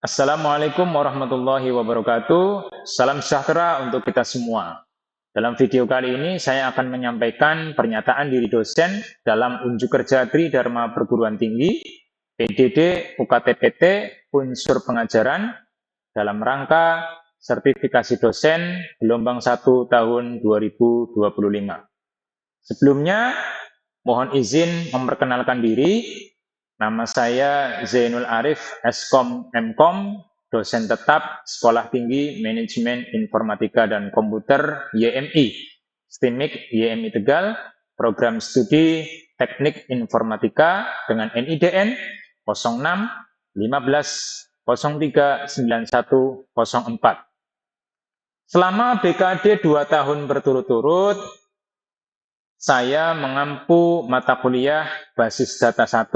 Assalamualaikum warahmatullahi wabarakatuh. Salam sejahtera untuk kita semua. Dalam video kali ini saya akan menyampaikan pernyataan diri dosen dalam Unjuk Kerja Tridharma Perguruan Tinggi, PDD UKTPT Unsur Pengajaran dalam rangka sertifikasi dosen gelombang 1 tahun 2025. Sebelumnya, mohon izin memperkenalkan diri. Nama saya Zainul Arif, Eskom Mkom, dosen tetap Sekolah Tinggi Manajemen Informatika dan Komputer YMI, STIMIK YMI Tegal, Program Studi Teknik Informatika dengan NIDN 06 15 03 9104. Selama BKD 2 tahun berturut-turut, saya mengampu mata kuliah basis data 1,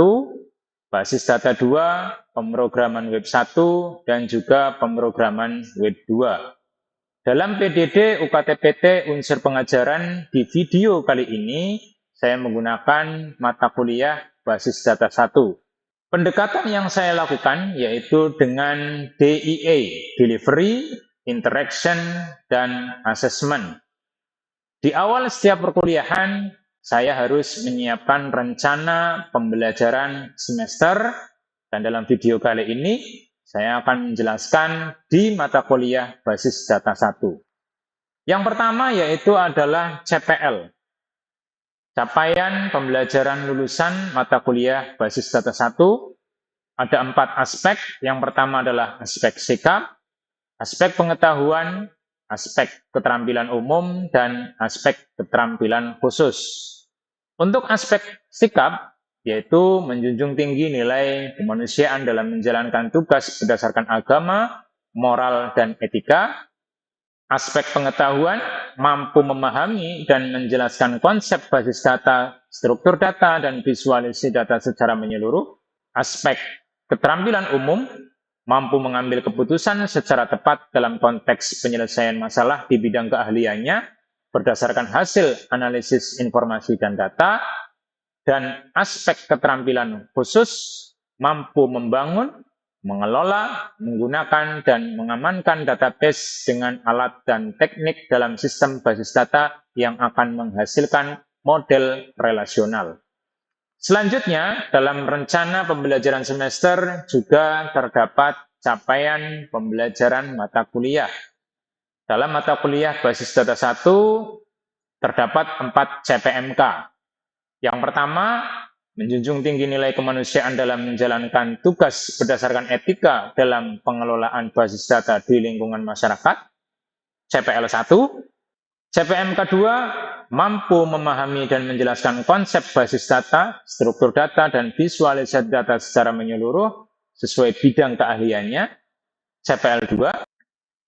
basis data 2, pemrograman web 1, dan juga pemrograman web 2. Dalam PDD UKTPT Unsur Pengajaran di video kali ini, saya menggunakan mata kuliah basis data 1. Pendekatan yang saya lakukan yaitu dengan DIA, Delivery, Interaction, dan Assessment. Di awal setiap perkuliahan, saya harus menyiapkan rencana pembelajaran semester, dan dalam video kali ini saya akan menjelaskan di mata kuliah basis data 1. Yang pertama yaitu adalah CPL, capaian pembelajaran lulusan mata kuliah basis data 1. Ada 4 aspek. Yang pertama adalah aspek sikap, aspek pengetahuan, aspek keterampilan umum, dan aspek keterampilan khusus. Untuk aspek sikap, yaitu menjunjung tinggi nilai kemanusiaan dalam menjalankan tugas berdasarkan agama, moral, dan etika. Aspek pengetahuan, mampu memahami dan menjelaskan konsep basis data, struktur data, dan visualisasi data secara menyeluruh. Aspek keterampilan umum, mampu mengambil keputusan secara tepat dalam konteks penyelesaian masalah di bidang keahliannya berdasarkan hasil analisis informasi dan data. Dan aspek keterampilan khusus, mampu membangun, mengelola, menggunakan, dan mengamankan database dengan alat dan teknik dalam sistem basis data yang akan menghasilkan model relasional. Selanjutnya, dalam rencana pembelajaran semester juga terdapat capaian pembelajaran mata kuliah. Dalam mata kuliah basis data 1, terdapat 4 CPMK. Yang pertama, menjunjung tinggi nilai kemanusiaan dalam menjalankan tugas berdasarkan etika dalam pengelolaan basis data di lingkungan masyarakat, CPL 1. CPMK 2, mampu memahami dan menjelaskan konsep basis data, struktur data, dan visualisasi data secara menyeluruh sesuai bidang keahliannya, CPL 2.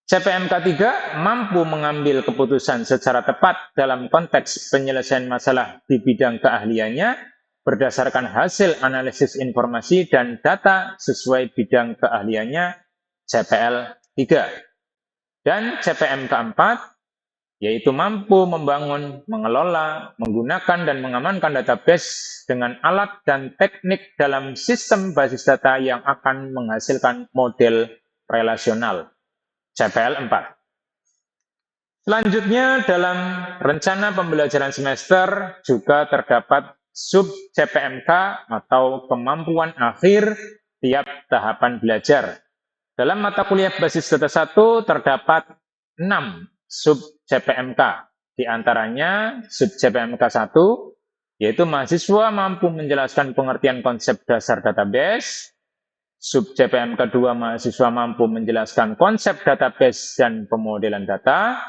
CPMK 3, mampu mengambil keputusan secara tepat dalam konteks penyelesaian masalah di bidang keahliannya berdasarkan hasil analisis informasi dan data sesuai bidang keahliannya, CPL 3. Dan CPMK 4, yaitu mampu membangun, mengelola, menggunakan, dan mengamankan database dengan alat dan teknik dalam sistem basis data yang akan menghasilkan model relasional, CPL 4. Selanjutnya, dalam rencana pembelajaran semester juga terdapat sub CPMK atau kemampuan akhir tiap tahapan belajar. Dalam mata kuliah basis data 1 terdapat 6 sub CPMK. Di antaranya sub CPMK 1, yaitu mahasiswa mampu menjelaskan pengertian konsep dasar database. Sub CPMK 2, mahasiswa mampu menjelaskan konsep database dan pemodelan data.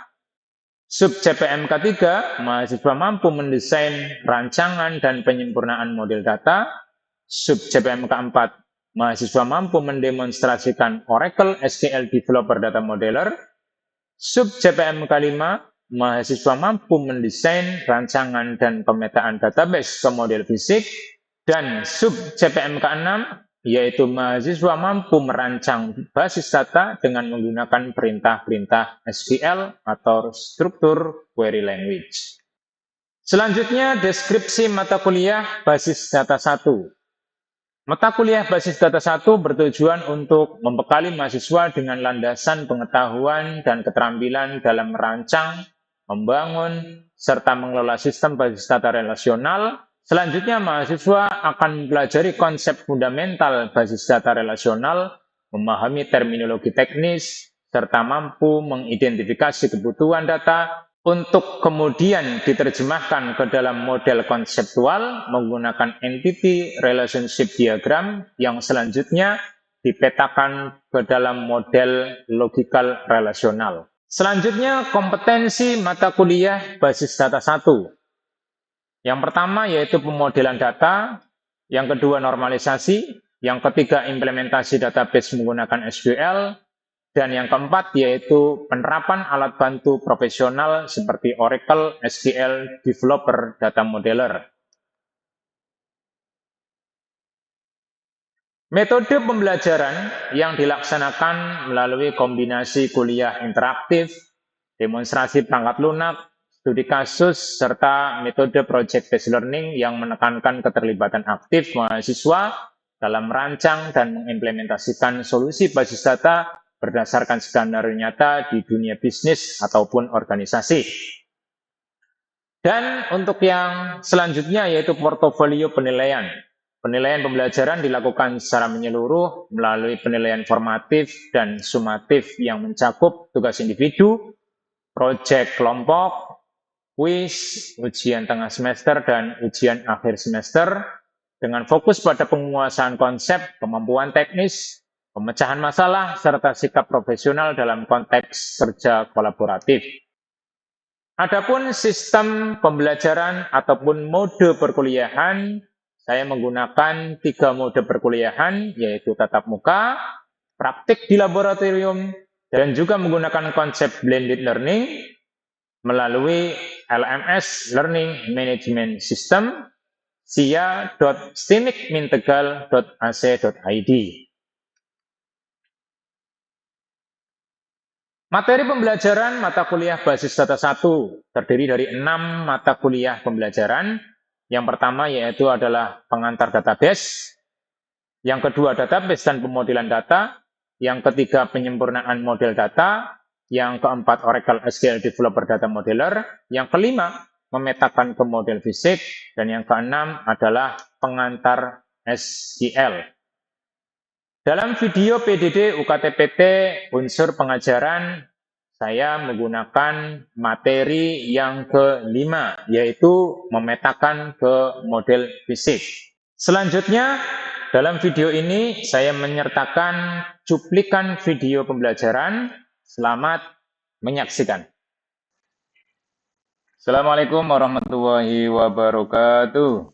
Sub CPMK 3, mahasiswa mampu mendesain rancangan dan penyempurnaan model data. Sub CPMK 4, mahasiswa mampu mendemonstrasikan Oracle SQL Developer Data Modeler. Sub CPMK 5, mahasiswa mampu mendesain rancangan dan pemetaan database ke model fisik. Dan sub CPMK 6, yaitu mahasiswa mampu merancang basis data dengan menggunakan perintah-perintah SQL atau struktur query language. Selanjutnya, deskripsi mata kuliah basis data 1. Mata kuliah basis data 1 bertujuan untuk membekali mahasiswa dengan landasan pengetahuan dan keterampilan dalam merancang, membangun, serta mengelola sistem basis data relasional. Selanjutnya, mahasiswa akan mempelajari konsep fundamental basis data relasional, memahami terminologi teknis, serta mampu mengidentifikasi kebutuhan data untuk kemudian diterjemahkan ke dalam model konseptual menggunakan entity relationship diagram yang selanjutnya dipetakan ke dalam model logical relasional. Selanjutnya, kompetensi mata kuliah basis data 1. Yang pertama yaitu pemodelan data, yang kedua normalisasi, yang ketiga implementasi database menggunakan SQL, dan yang keempat yaitu penerapan alat bantu profesional seperti Oracle, SQL, Developer, Data Modeler. Metode pembelajaran yang dilaksanakan melalui kombinasi kuliah interaktif, demonstrasi perangkat lunak, studi kasus, serta metode project-based learning yang menekankan keterlibatan aktif mahasiswa dalam merancang dan mengimplementasikan solusi basis data berdasarkan skenario nyata di dunia bisnis ataupun organisasi. Dan untuk yang selanjutnya yaitu portofolio penilaian. Penilaian pembelajaran dilakukan secara menyeluruh melalui penilaian formatif dan sumatif yang mencakup tugas individu, proyek kelompok, kuis, ujian tengah semester, dan ujian akhir semester dengan fokus pada penguasaan konsep, kemampuan teknis, pemecahan masalah, serta sikap profesional dalam konteks kerja kolaboratif. Adapun sistem pembelajaran ataupun mode perkuliahan, saya menggunakan 3 mode perkuliahan, yaitu tatap muka, praktik di laboratorium, dan juga menggunakan konsep blended learning melalui LMS Learning Management System, sia.stinikmintegal.ac.id. Materi pembelajaran mata kuliah basis data 1 terdiri dari 6 mata kuliah pembelajaran. Yang pertama yaitu adalah pengantar database, yang kedua database dan pemodelan data, yang ketiga penyempurnaan model data, yang keempat Oracle SQL Developer Data Modeler, yang kelima memetakan ke model fisik, dan yang keenam adalah pengantar SQL. Dalam video PDD UKTPT unsur pengajaran, saya menggunakan materi yang kelima, yaitu memetakan ke model fisik. Selanjutnya, dalam video ini saya menyertakan cuplikan video pembelajaran. Selamat menyaksikan. Assalamualaikum warahmatullahi wabarakatuh.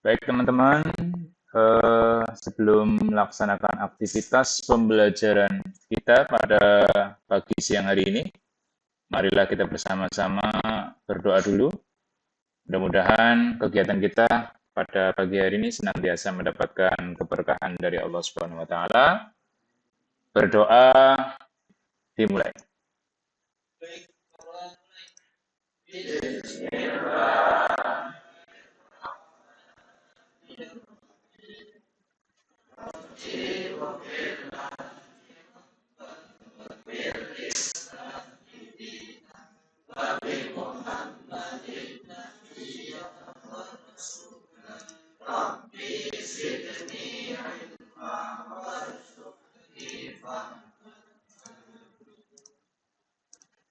Baik teman-teman, sebelum melaksanakan aktivitas pembelajaran kita pada pagi siang hari ini, marilah kita bersama-sama berdoa dulu. Mudah-mudahan kegiatan kita pada pagi hari ini senantiasa mendapatkan keberkahan dari Allah Subhanahu wa taala. Berdoa dimulai.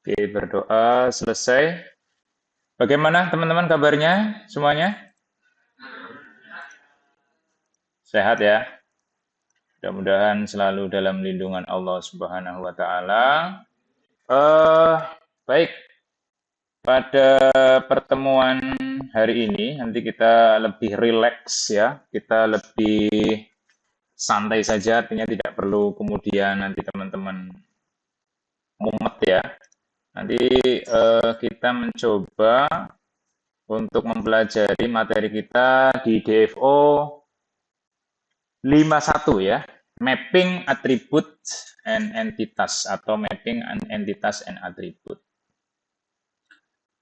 Oke, berdoa selesai. Bagaimana teman-teman kabarnya semuanya? Sehat ya? Mudah-mudahan selalu dalam lindungan Allah Subhanahu wa taala. Baik. Pada pertemuan hari ini nanti kita lebih rileks ya. Kita lebih santai saja, artinya tidak perlu kemudian nanti teman-teman mumet ya. Nanti kita mencoba untuk mempelajari materi kita di DFO 51 ya, mapping attribute and entitas atau mapping entitas and attribute.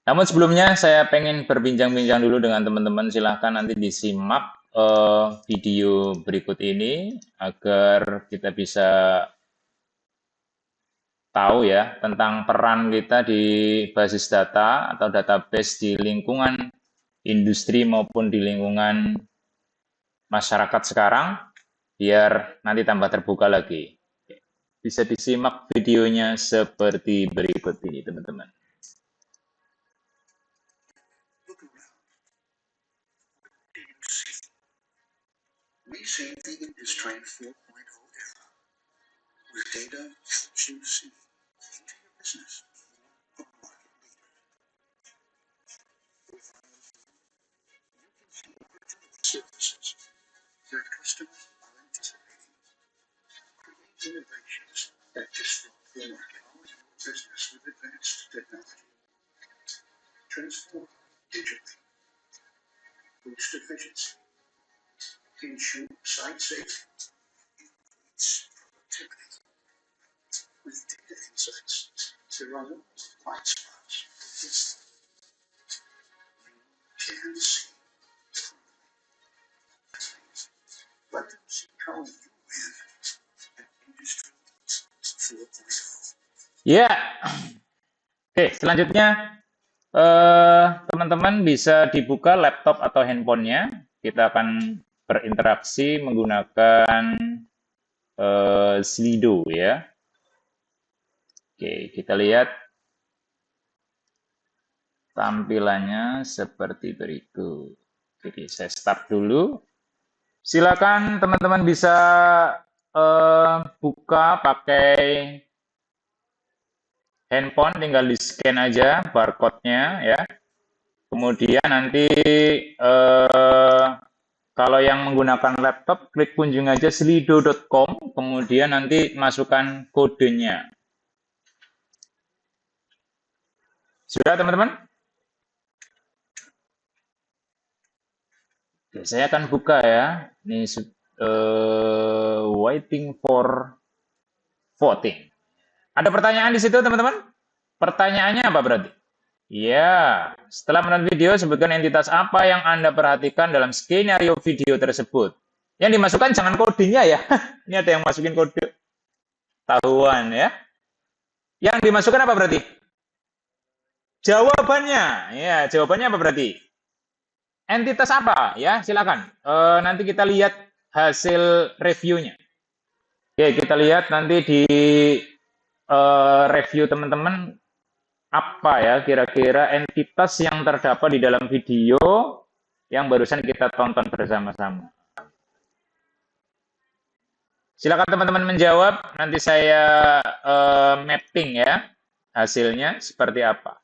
Namun sebelumnya saya pengen berbincang-bincang dulu dengan teman-teman. Silahkan nanti disimak video berikut ini agar kita bisa tahu ya tentang peran kita di basis data atau database di lingkungan industri maupun di lingkungan masyarakat sekarang, biar nanti tambah terbuka lagi. Bisa disimak videonya seperti berikut ini, teman-teman. We see the Industry 4.0 era, where data helps you see into your business. A market leader. With you can see opportunity services that customers are anticipating. Create innovations that disrupt the market. Power your business with advanced technology. Transform digitally. Boost efficiency. Ensure site safety. Increase productivity. With data insights, there are no blind spots. You can see. Let them see how you win at Industry 4.0. Ya, oke, selanjutnya teman-teman bisa dibuka laptop atau handphonenya. Kita akan berinteraksi menggunakan Slido ya. Oke, kita lihat tampilannya seperti berikut. Jadi saya start dulu. Silakan teman-teman bisa buka pakai handphone, tinggal di scan aja barcode-nya ya. Kemudian nanti kalau yang menggunakan laptop, klik kunjung aja slido.com, kemudian nanti masukkan kodenya. Sudah teman-teman? Oke, saya akan buka ya. Ini waiting for voting. Ada pertanyaan di situ teman-teman? Pertanyaannya apa berarti? Ya, setelah menonton video, sebutkan entitas apa yang Anda perhatikan dalam skenario video tersebut. Yang dimasukkan jangan kodenya ya. Ini ada yang masukin kode. Tahuan ya. Yang dimasukkan apa berarti? Jawabannya. Ya, jawabannya apa berarti? Entitas apa? Ya, silakan. Nanti kita lihat hasil reviewnya. Oke, kita lihat nanti di review teman-teman apa ya kira-kira entitas yang terdapat di dalam video yang barusan kita tonton bersama-sama. Silakan teman-teman menjawab, nanti saya mapping ya hasilnya seperti apa.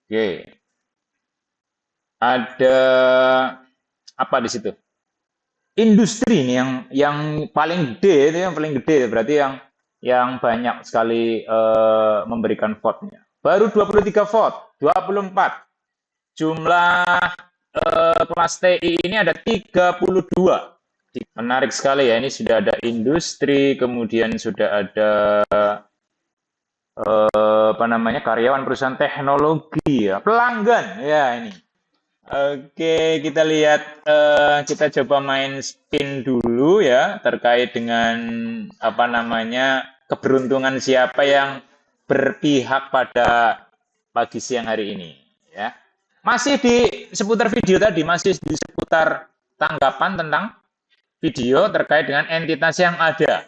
Oke. Ada apa di situ? Industri nih yang paling gede itu yang paling gede berarti yang banyak sekali memberikan vote-nya. Baru 23 vote, 24. Jumlah kelas TI ini ada 32. Menarik sekali ya, ini sudah ada industri, kemudian sudah ada apa namanya karyawan perusahaan teknologi ya, pelanggan ya ini. Oke, kita lihat, kita coba main spin dulu ya, terkait dengan, apa namanya, keberuntungan siapa yang berpihak pada pagi siang hari ini, ya. Masih di seputar video tadi, masih di seputar tanggapan tentang video terkait dengan entitas yang ada.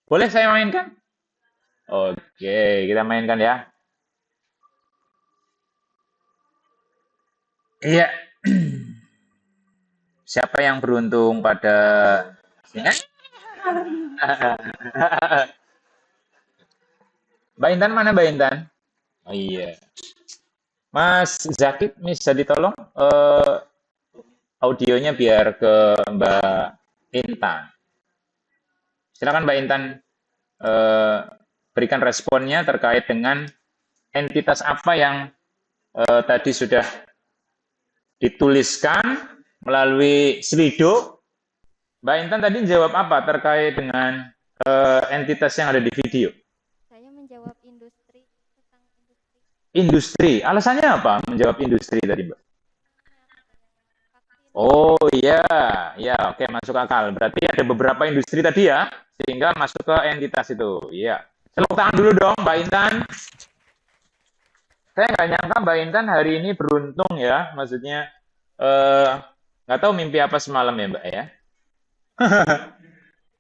Boleh saya mainkan? Oke, kita mainkan ya. Iya. Siapa yang beruntung pada Mbak Intan mana Mbak Intan? Oh iya. Mas Zakib, bisa ditolong audionya biar ke Mbak Intan. Silakan Mbak Intan berikan responnya terkait dengan entitas apa yang tadi sudah dituliskan melalui Slido. Mbak Intan tadi jawab apa terkait dengan entitas yang ada di video? Saya menjawab industri tentang Industri. Alasannya apa menjawab industri tadi, Mbak? Oh iya, ya oke masuk akal. Berarti ada beberapa industri tadi ya, sehingga masuk ke entitas itu. Iya. Tepuk tangan dulu dong, Mbak Intan. Saya nggak nyangka Mbak Intan hari ini beruntung ya, maksudnya eh, nggak tahu mimpi apa semalam ya Mbak ya.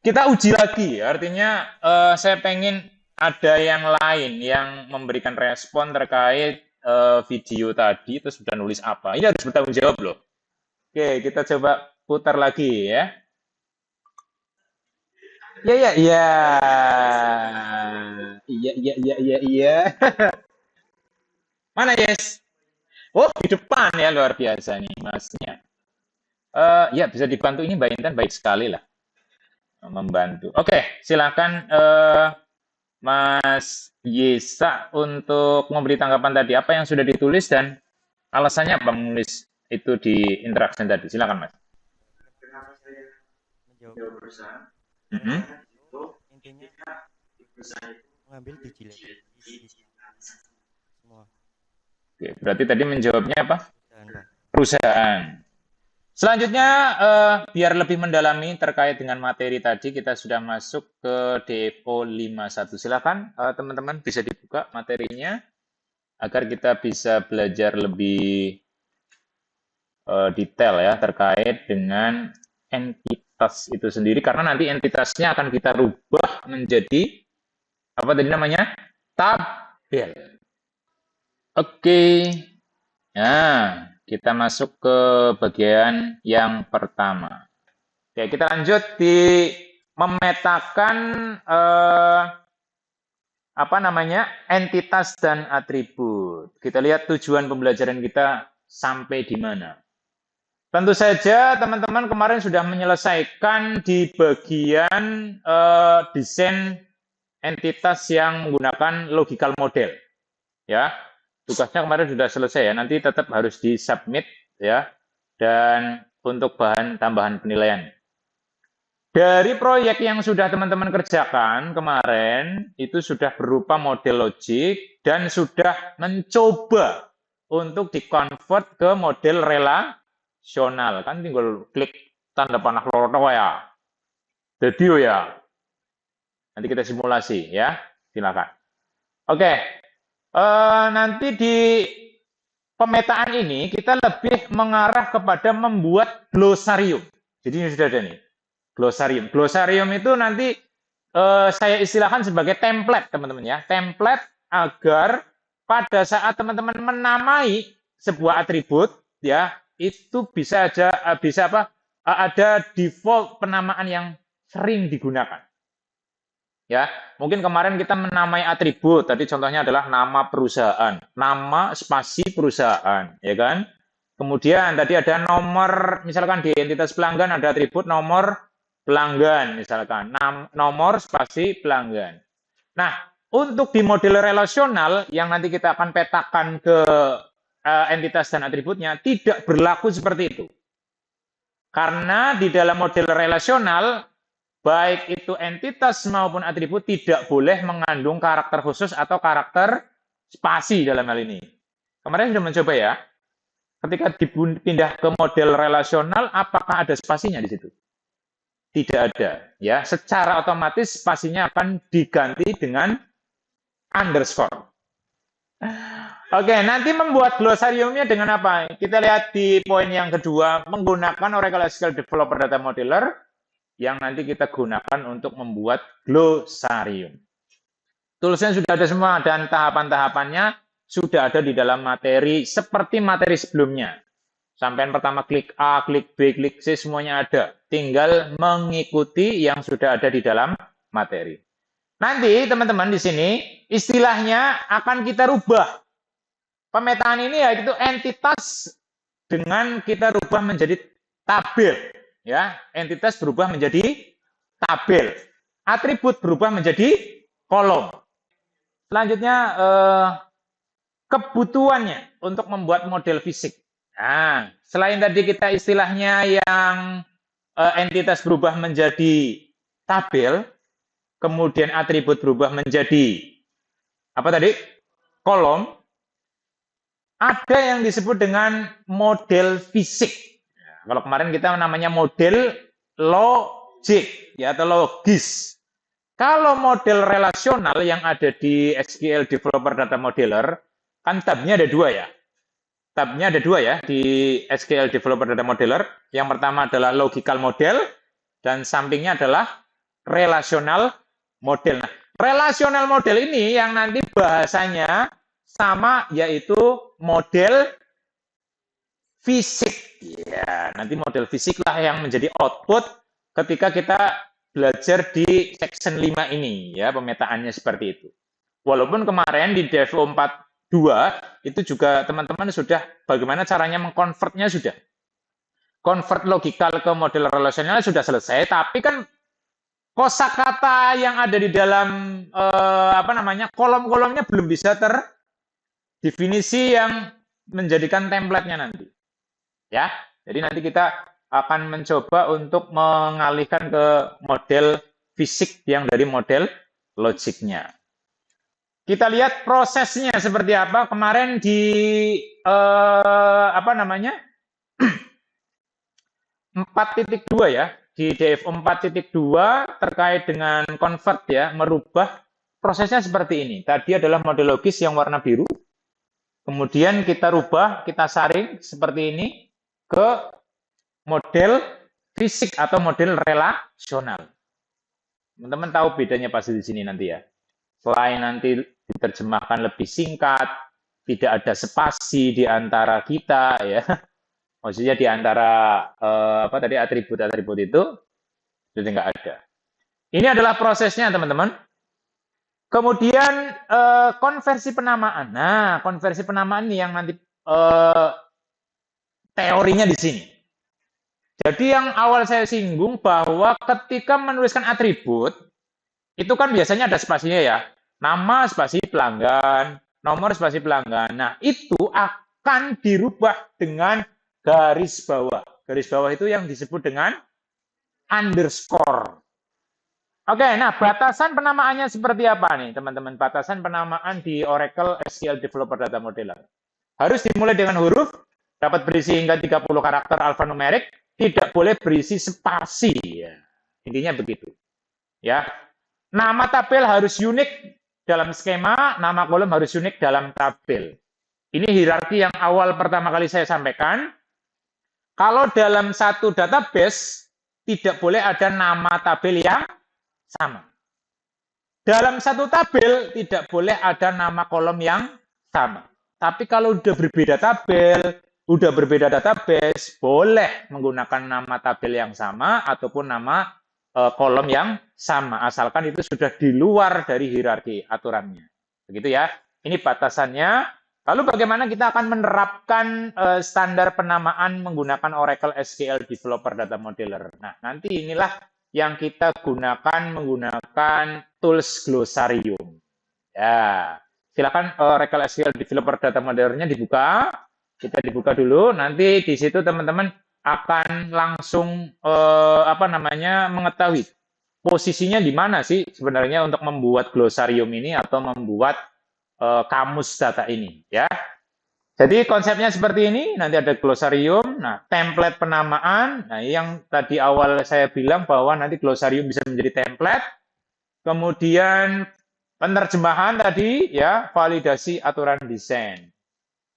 Kita uji lagi, artinya saya pengen ada yang lain yang memberikan respon terkait video tadi, terus sudah nulis apa. Ini harus bertanggung jawab loh. Oke, kita coba putar lagi ya. Iya, iya, iya. Iya, iya, iya, iya, iya. Mana, Yes? Oh, di depan ya, luar biasa nih, Masnya. Ya, bisa dibantu ini Mbak Intan, baik sekali lah. Membantu. Oke, silakan Mas Yesa untuk memberi tanggapan tadi. Apa yang sudah ditulis dan alasannya apa menulis itu di interaction tadi? Silakan, Mas. Kenapa saya Menjawab perusahaan? Mhm. Itu intinya di perusahaan itu mengambil digitalisasi semua Oke, berarti tadi menjawabnya apa? perusahaan, Pak. Perusahaan. Selanjutnya, biar lebih mendalami terkait dengan materi tadi, kita sudah masuk ke DO 51. Silakan, teman-teman bisa dibuka materinya agar kita bisa belajar lebih detail ya terkait dengan entitas itu sendiri, karena nanti entitasnya akan kita rubah menjadi apa tadi namanya? Tabel. Oke. Nah, kita masuk ke bagian yang pertama. Oke, kita lanjut di memetakan apa namanya? Entitas dan atribut. Kita lihat tujuan pembelajaran kita sampai di mana. Tentu saja teman-teman kemarin sudah menyelesaikan di bagian desain entitas yang menggunakan logical model. Ya, tugasnya kemarin sudah selesai ya. Nanti tetap harus disubmit ya. Dan untuk bahan tambahan penilaian. Dari proyek yang sudah teman-teman kerjakan kemarin, itu sudah berupa model logik dan sudah mencoba untuk dikonvert ke model relasional. Kan tinggal klik tanda panah loro ya. Jadi ya. Nanti kita simulasi ya. Silakan. Oke. Nanti di pemetaan ini kita lebih mengarah kepada membuat glosarium. Jadi ini sudah ada nih. Glosarium. Glosarium itu nanti saya istilahkan sebagai template, teman-teman ya. Template agar pada saat teman-teman menamai sebuah atribut ya, itu bisa aja bisa apa? Ada default penamaan yang sering digunakan. Ya, mungkin kemarin kita menamai atribut, tadi contohnya adalah nama perusahaan, nama spasi perusahaan, ya kan? Kemudian tadi ada nomor, misalkan di entitas pelanggan ada atribut nomor pelanggan, misalkan nomor spasi pelanggan. Nah, untuk di model relasional yang nanti kita akan petakan ke entitas dan atributnya tidak berlaku seperti itu. Karena di dalam model relasional baik itu entitas maupun atribut tidak boleh mengandung karakter khusus atau karakter spasi dalam hal ini. Kemarin sudah mencoba ya. Ketika dipindah ke model relasional, apakah ada spasinya di situ? Tidak ada. Ya, secara otomatis spasinya akan diganti dengan underscore. Oke, nanti membuat glosariumnya dengan apa? Kita lihat di poin yang kedua, menggunakan Oracle SQL Developer Data Modeler yang nanti kita gunakan untuk membuat glosarium. Toolsnya sudah ada semua dan tahapan-tahapannya sudah ada di dalam materi seperti materi sebelumnya. Sampai pertama klik A, klik B, klik C, semuanya ada. Tinggal mengikuti yang sudah ada di dalam materi. Nanti teman-teman di sini istilahnya akan kita rubah. Pemetaan ini yaitu entitas dengan kita rubah menjadi tabel. Ya, entitas berubah menjadi tabel, atribut berubah menjadi kolom. Selanjutnya kebutuhannya untuk membuat model fisik. Nah, selain tadi kita istilahnya yang entitas berubah menjadi tabel, kemudian atribut berubah menjadi apa tadi? Kolom. ada yang disebut dengan model fisik. Kalau kemarin kita namanya model logik ya atau logis. Kalau model relasional yang ada di SQL Developer Data Modeler, kan tabnya ada dua ya. Tabnya ada dua ya di SQL Developer Data Modeler. Yang pertama adalah logical model dan sampingnya adalah relational model. Nah, relational model ini yang nanti bahasanya sama yaitu model fisik. Ya, nanti model fisik lah yang menjadi output ketika kita belajar di section 5 ini ya, pemetaannya seperti itu. Walaupun kemarin di Devo 4.2 itu juga teman-teman sudah bagaimana caranya mengkonvertnya sudah. Convert logikal ke model relasional sudah selesai, tapi kan kosakata yang ada di dalam kolom-kolomnya belum bisa terdefinisi yang menjadikan template-nya nanti. Ya. Jadi nanti kita akan mencoba untuk mengalihkan ke model fisik yang dari model logiknya. Kita lihat prosesnya seperti apa. Kemarin di 4.2 ya, di DFO 4.2 terkait dengan convert ya, merubah prosesnya seperti ini. Tadi adalah model logis yang warna biru. Kemudian kita rubah, kita saring seperti ini ke model fisik atau model relasional. Teman-teman tahu bedanya pasti di sini nanti ya. Selain nanti diterjemahkan lebih singkat, tidak ada spasi di antara kita ya. Maksudnya di antara atribut-atribut itu nggak ada. Ini adalah prosesnya teman-teman. Kemudian konversi penamaan. Nah, konversi penamaan ini yang nanti teorinya di sini. Jadi yang awal saya singgung bahwa ketika menuliskan atribut, itu kan biasanya ada spasinya ya. Nama spasi pelanggan, nomor spasi pelanggan. Nah, itu akan dirubah dengan garis bawah. Garis bawah itu yang disebut dengan underscore. Oke, nah batasan penamaannya seperti apa nih teman-teman? Batasan penamaan di Oracle SQL Developer Data Modeler. Harus dimulai dengan huruf, dapat berisi hingga 30 karakter alfanumerik, tidak boleh berisi spasi. Ya. Intinya begitu. Ya. Nama tabel harus unik dalam skema, nama kolom harus unik dalam tabel. Ini hierarki yang awal pertama kali saya sampaikan. Kalau dalam satu database, tidak boleh ada nama tabel yang sama. Dalam satu tabel, tidak boleh ada nama kolom yang sama. Tapi kalau sudah berbeda tabel, udah berbeda database, boleh menggunakan nama tabel yang sama ataupun nama kolom yang sama, asalkan itu sudah di luar dari hierarki aturannya. Begitu ya. Ini batasannya. Lalu bagaimana kita akan menerapkan standar penamaan menggunakan Oracle SQL Developer Data Modeler. Nah, nanti inilah yang kita gunakan menggunakan tools Glossarium. Ya. Silakan Oracle SQL Developer Data Modelernya dibuka. Kita dibuka dulu, nanti di situ teman-teman akan langsung mengetahui posisinya di mana sih sebenarnya untuk membuat glosarium ini atau membuat kamus data ini ya. Jadi konsepnya seperti ini, nanti ada glosarium, nah template penamaan, nah yang tadi awal saya bilang bahwa nanti glosarium bisa menjadi template, kemudian penerjemahan tadi ya, validasi aturan desain.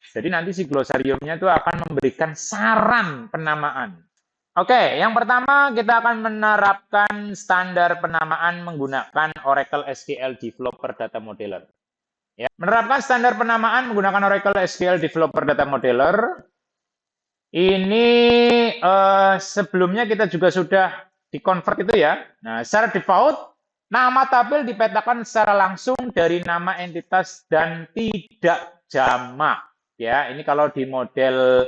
Jadi nanti si glosariumnya itu akan memberikan saran penamaan. Oke, yang pertama kita akan menerapkan standar penamaan menggunakan Oracle SQL Developer Data Modeler. Ya, menerapkan standar penamaan menggunakan Oracle SQL Developer Data Modeler. Ini sebelumnya kita juga sudah di-convert itu ya. Nah, secara default, nama tabel dipetakan secara langsung dari nama entitas dan tidak jamak. Ya, ini kalau di model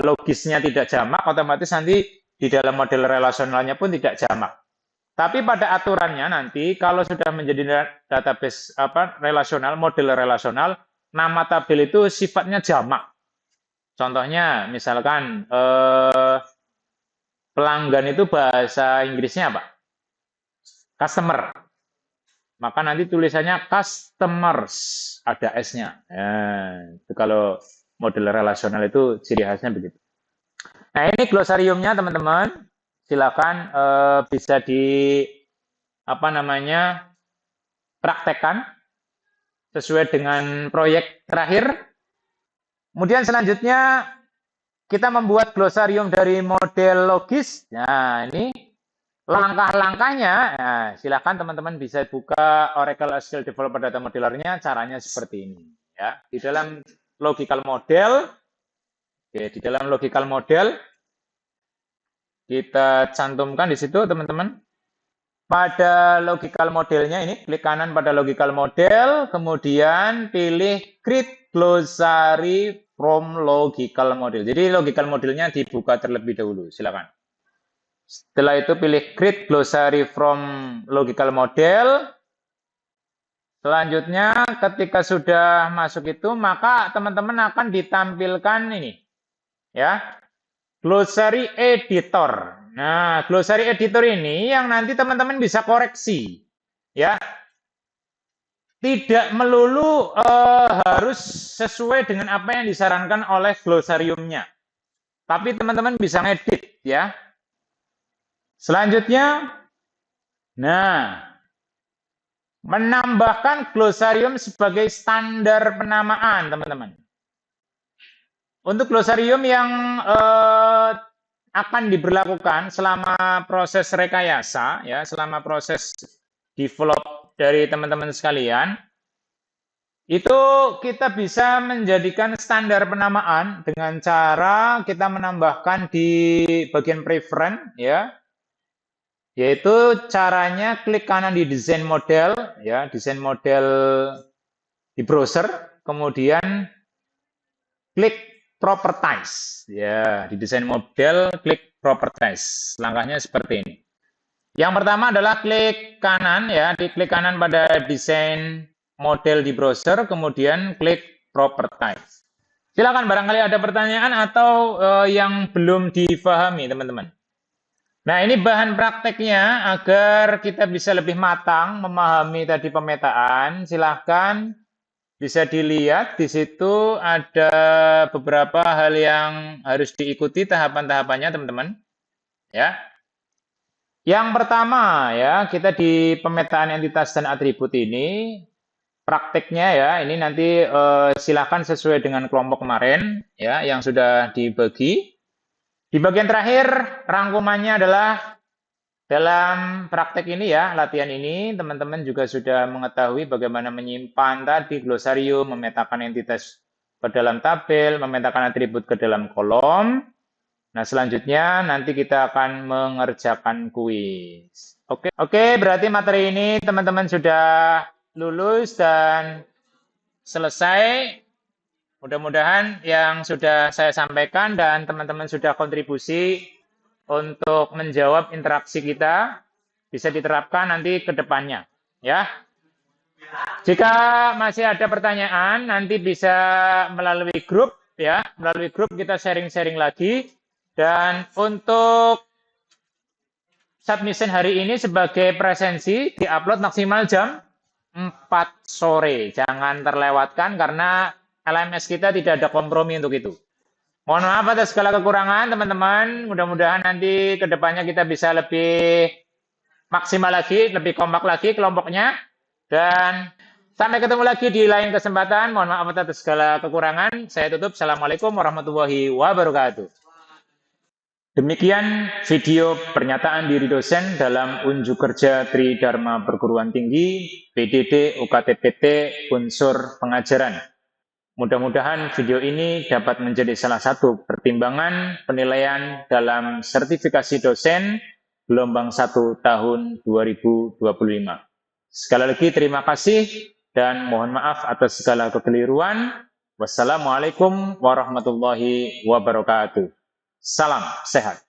logisnya tidak jamak, otomatis nanti di dalam model relasionalnya pun tidak jamak. Tapi pada aturannya nanti kalau sudah menjadi database relasional, model relasional, nama tabel itu sifatnya jamak. Contohnya misalkan pelanggan itu bahasa Inggrisnya apa? Customer. maka nanti tulisannya customers, ada S-nya. Itu kalau model relasional itu ciri khasnya begitu. Nah, ini glosariumnya teman-teman. Silakan bisa praktekkan sesuai dengan proyek terakhir. Kemudian selanjutnya kita membuat glosarium dari model logis. Nah, ini langkah-langkahnya. Nah, silakan teman-teman bisa buka Oracle SQL Developer Data Modeler-nya. Caranya seperti ini. Ya, di dalam logical model, kita cantumkan di situ, teman-teman. Pada logical modelnya ini, klik kanan pada logical model, kemudian pilih create glossary from logical model. Jadi logical modelnya dibuka terlebih dahulu, silakan. Setelah itu pilih create glossary from logical model. Selanjutnya ketika sudah masuk itu, maka teman-teman akan ditampilkan ini, ya, glossary editor. Nah, glossary editor ini yang nanti teman-teman bisa koreksi, ya. Tidak melulu harus sesuai dengan apa yang disarankan oleh glossariumnya. Tapi teman-teman bisa ngedit, ya. Selanjutnya, nah, menambahkan glossarium sebagai standar penamaan, teman-teman. Untuk glossarium yang akan diberlakukan selama proses rekayasa, ya, selama proses develop dari teman-teman sekalian, itu kita bisa menjadikan standar penamaan dengan cara kita menambahkan di bagian preference, ya, yaitu caranya klik kanan di desain model, ya, desain model di browser, kemudian klik properties, ya, di desain model klik properties. Langkahnya seperti ini. Yang pertama adalah klik kanan, ya, klik kanan pada desain model di browser, kemudian klik properties. Silakan barangkali ada pertanyaan atau yang belum difahami, teman-teman. Nah, ini bahan prakteknya agar kita bisa lebih matang memahami tadi pemetaan. Silahkan bisa dilihat di situ ada beberapa hal yang harus diikuti tahapan-tahapannya, teman-teman. Ya. Yang pertama, ya, kita di pemetaan entitas dan atribut ini prakteknya, ya, ini nanti silakan sesuai dengan kelompok kemarin, ya, yang sudah dibagi. Di bagian terakhir rangkumannya adalah dalam praktek ini, ya, latihan ini, teman-teman juga sudah mengetahui bagaimana menyimpan tadi glosarium, memetakan entitas ke dalam tabel, memetakan atribut ke dalam kolom. Nah, selanjutnya nanti kita akan mengerjakan kuis. Oke, berarti materi ini teman-teman sudah lulus dan selesai. Mudah-mudahan yang sudah saya sampaikan dan teman-teman sudah kontribusi untuk menjawab interaksi kita bisa diterapkan nanti ke depannya, ya. Jika masih ada pertanyaan, nanti bisa melalui grup, ya, melalui grup kita sharing-sharing lagi. Dan untuk submission hari ini sebagai presensi diupload maksimal jam 4 sore. Jangan terlewatkan karena LMS kita tidak ada kompromi untuk itu. Mohon maaf atas segala kekurangan, teman-teman. Mudah-mudahan nanti ke depannya kita bisa lebih maksimal lagi, lebih kompak lagi kelompoknya. Dan sampai ketemu lagi di lain kesempatan. Mohon maaf atas segala kekurangan. Saya tutup. Assalamualaikum warahmatullahi wabarakatuh. Demikian video pernyataan diri dosen dalam unjuk kerja Tridharma Perguruan Tinggi, PDD, UKTPT, unsur pengajaran. Mudah-mudahan video ini dapat menjadi salah satu pertimbangan penilaian dalam sertifikasi dosen gelombang 1 tahun 2025. Sekali lagi terima kasih dan mohon maaf atas segala kekeliruan. Wassalamualaikum warahmatullahi wabarakatuh. Salam sehat.